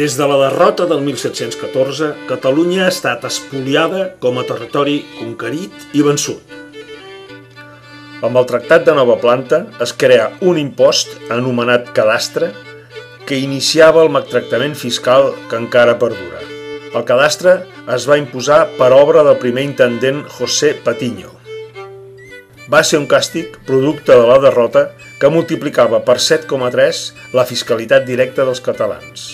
Des de la derrota del 1714, Catalunya ha estat espoliada com a territori conquerit i vençut. Amb el Tractat de Nova Planta es crea un impost anomenat cadastre que iniciava el maltractament fiscal que encara perdura. El cadastre es va imposar per obra del primer intendent José Patiño. Va ser un càstig producte de la derrota que multiplicava per 7,3 la fiscalitat directa dels catalans.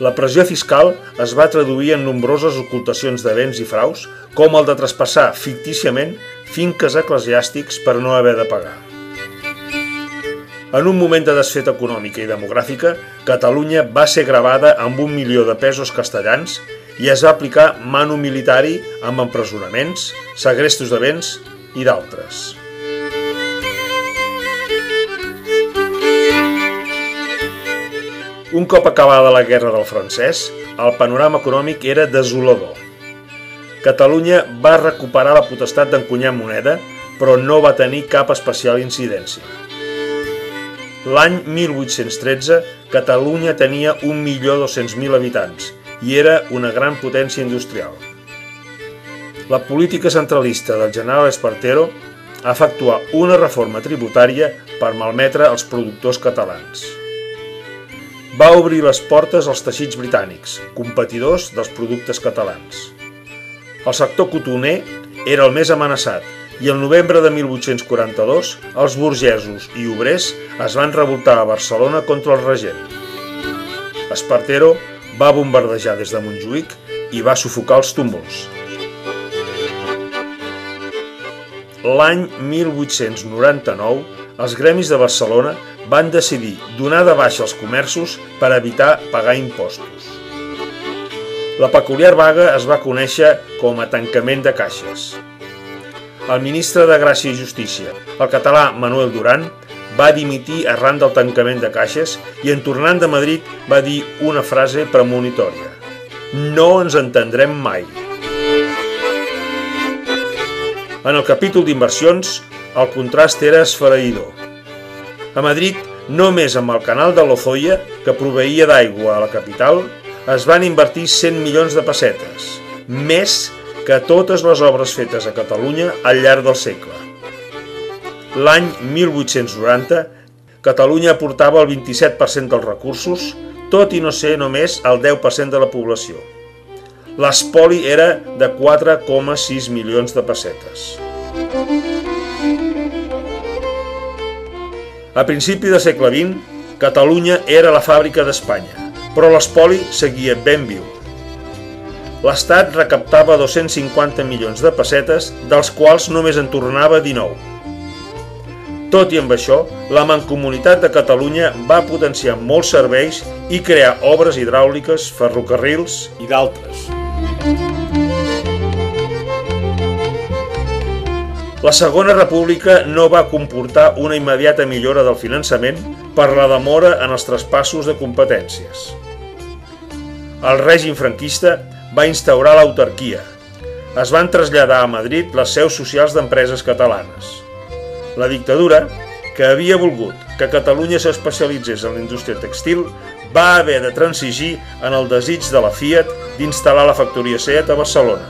La pressió fiscal es va traduir en nombroses ocultacions de béns i fraus, com el de traspassar fictíciament finques eclesiàstics per no haver de pagar. En un moment de desfeta econòmica i demogràfica, Catalunya va ser gravada amb 1 milió de pesos castellans i es va aplicar manu militari amb empresonaments, segrestos de béns i d'altres. Un cop acabada la Guerra del Francès, el panorama econòmic era desolador. Catalunya va recuperar la potestat d'encunyar moneda, però no va tenir cap especial incidència. L'any 1813, Catalunya tenia 1.200.000 habitants i era una gran potència industrial. La política centralista del general Espartero efectuà una reforma tributària per malmetre els productors catalans. Va obrir les portes als teixits britànics, competidors dels productes catalans. El sector cotoner era el més amenaçat i el novembre de 1842 els burgesos i obrers es van revoltar a Barcelona contra el regent. Espartero va bombardejar des de Montjuïc i va sufocar els túmuls. L'any 1899, els gremis de Barcelona van decidir donar de baixa els comerços per evitar pagar impostos. La peculiar vaga es va conèixer com a tancament de caixes. El ministre de Gràcia i Justícia, el català Manuel Duran, va dimitir arran del tancament de caixes i en tornant de Madrid va dir una frase premonitòria: «No ens entendrem mai». En el capítol d'inversions, el contrast era esfereïdor. A Madrid, només amb el canal de Lozoya, que proveïa d'aigua a la capital, es van invertir 100 milions de pessetes, més que totes les obres fetes a Catalunya al llarg del segle. L'any 1890, Catalunya aportava el 27% dels recursos, tot i no ser només el 10% de la població. L'espoli era de 4,6 milions de pessetes. A principi del segle XX, Catalunya era la fàbrica d'Espanya, però l'espoli seguia ben viu. L'Estat recaptava 250 milions de pessetes, dels quals només en tornava 19. Tot i amb això, la Mancomunitat de Catalunya va potenciar molts serveis i crear obres hidràuliques, ferrocarrils i d'altres. La Segona República no va comportar una immediata millora del finançament per la demora en els traspassos de competències. El règim franquista va instaurar l'autarquia. Es van traslladar a Madrid les seus socials d'empreses catalanes. La dictadura, que havia volgut que Catalunya s'especialitzés en la indústria textil, va haver de transigir en el desig de la Fiat d'instal·lar la factoria Seat a Barcelona.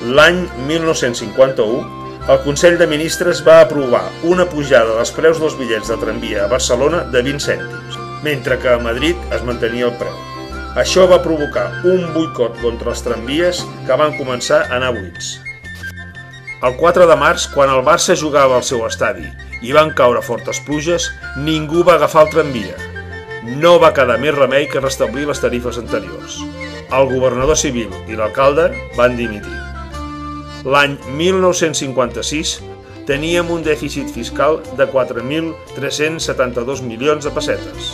L'any 1951, el Consell de Ministres va aprovar una pujada dels preus dels bitllets de tramvia a Barcelona de 20 cèntims, mentre que a Madrid es mantenia el preu. Això va provocar un boicot contra els tramvies que van començar a anar buits. El 4 de març, quan el Barça jugava al seu estadi i van caure fortes pluges, ningú va agafar el tramvia. No va quedar més remei que restablir les tarifes anteriors. El governador civil i l'alcalde van dimitir. L'any 1956 teníem un dèficit fiscal de 4.372 milions de pessetes,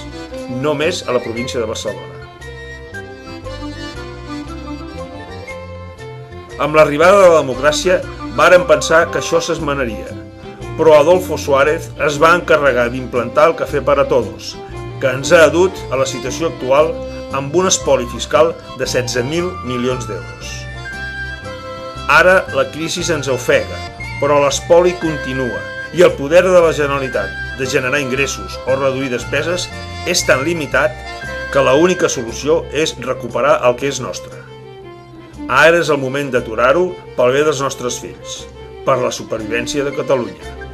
només a la província de Barcelona. Amb l'arribada de la democràcia vàrem pensar que això s'esmenaria, però Adolfo Suárez es va encarregar d'implantar el Café para Todos, que ens ha dut a la situació actual amb un espoli fiscal de 16.000 milions d'euros. Ara la crisi ens ofega, però l'espoli continua i el poder de la Generalitat de generar ingressos o reduir despeses és tan limitat que l'única solució és recuperar el que és nostre. Ara és el moment d'aturar-ho pel bé dels nostres fills, per la supervivència de Catalunya.